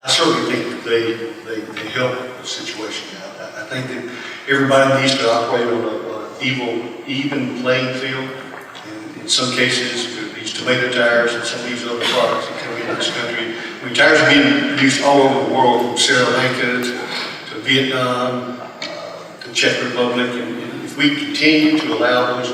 certainly think that they help the situation out. I think that everybody needs to operate on an even playing field. And in some cases, these tomato tires and some of these other products that come into this country. I mean, tires are being produced all over the world, from Sri Lanka to Vietnam, to Czech Republic. And if we continue to allow those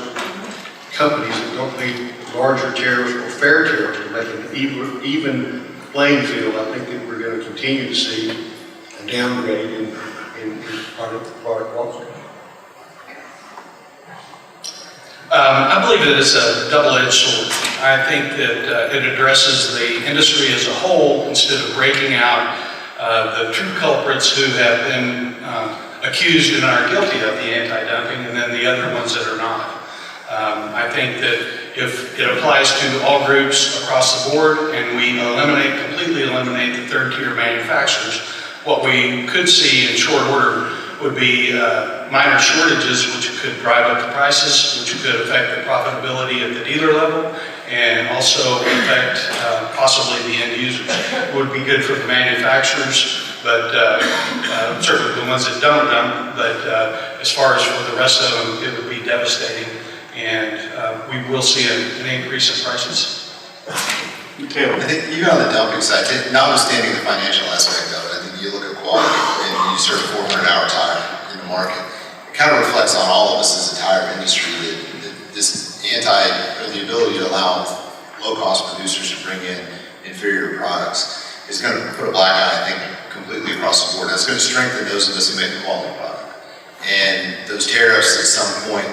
companies that don't pay larger tariffs or fair tariffs to make an even playing field, I think that we're going to continue to see a downgrade in product quality. I believe that it's a double-edged sword. I think that it addresses the industry as a whole instead of breaking out the true culprits who have been accused and are guilty of the anti-dumping, and then the other ones that are not. I think that if it applies to all groups across the board and we completely eliminate the third-tier manufacturers, what we could see in short order would be minor shortages, which could drive up the prices, which could affect the profitability at the dealer level, and also affect possibly the end users. It would be good for the manufacturers, but certainly the ones that don't dump, but as far as for the rest of them, it would be devastating, and we will see an increase in prices. I think even on the dumping side, notwithstanding the financial aspect of it, I think you look at quality and you serve a 400-hour tire in the market. It kind of reflects on all of us as a tire industry that this the ability to allow low-cost producers to bring in inferior products is going to put a black eye, I think, completely across the board. That's going to strengthen those of us who make a quality product. And those tariffs at some point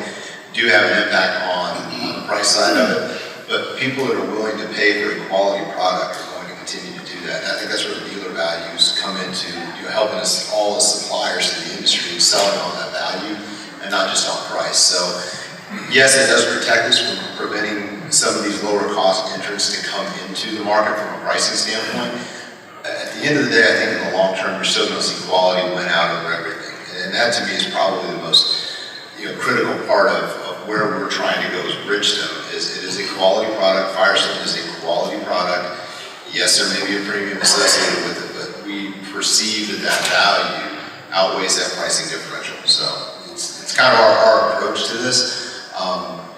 do have an impact on the price side of it. But people that are willing to pay for a quality product are going to continue to do that. And I think that's where the dealer values come into, helping us all as suppliers to the industry, selling on that value and not just on price. So yes, it does protect us from preventing some of these lower cost entrants to come into the market from a pricing standpoint. At the end of the day, I think in the long term, you're still going to see quality win out over everything. And that to me is probably the most critical part of where we're trying to go as Bridgestone. It is a quality product. Firestone is a quality product. Yes, there may be a premium associated with it, but we perceive that value outweighs that pricing differential. So it's kind of our approach to this.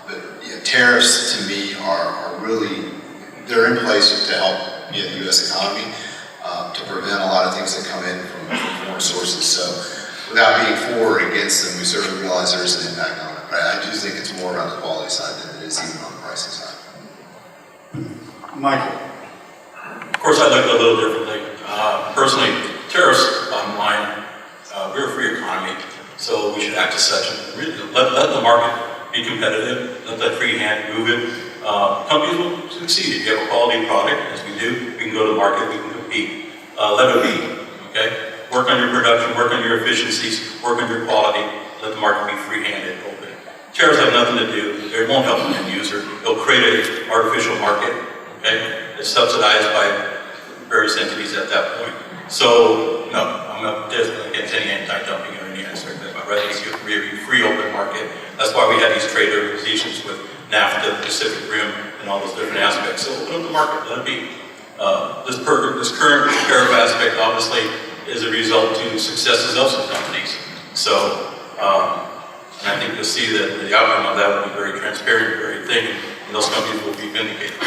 But tariffs to me are really, they're in place to help the U.S. economy, to prevent a lot of things that come in from foreign sources. So without being for or against them, we certainly realize there is an impact on it. But I do think it's more on the quality side than it is even on the pricing side. Michael. Of course, I look at it a little differently. Personally, tariffs, bottom line, we're a free economy, so we should act as such. Really, let the market be competitive, let that free hand move it. Companies will succeed. If you have a quality product, as we do, we can go to the market, we can compete. Let it be, okay? Work on your production, work on your efficiencies, work on your quality, let the market be free-handed, open. Tariffs have nothing to do, it won't help the end user. It'll create an artificial market, okay? It's subsidized by various entities at that point. So, no, I'm not against any anti-dumping or any aspect of it. I'd rather see a free open market. That's why we have these trade organizations with NAFTA, Pacific Rim, and all those different aspects. So open up the market, let it be. This current tariff aspect, obviously, is a result to successes of some companies. So, and I think you'll see that the outcome of that will be very transparent, very thin, and those companies will be vindicated.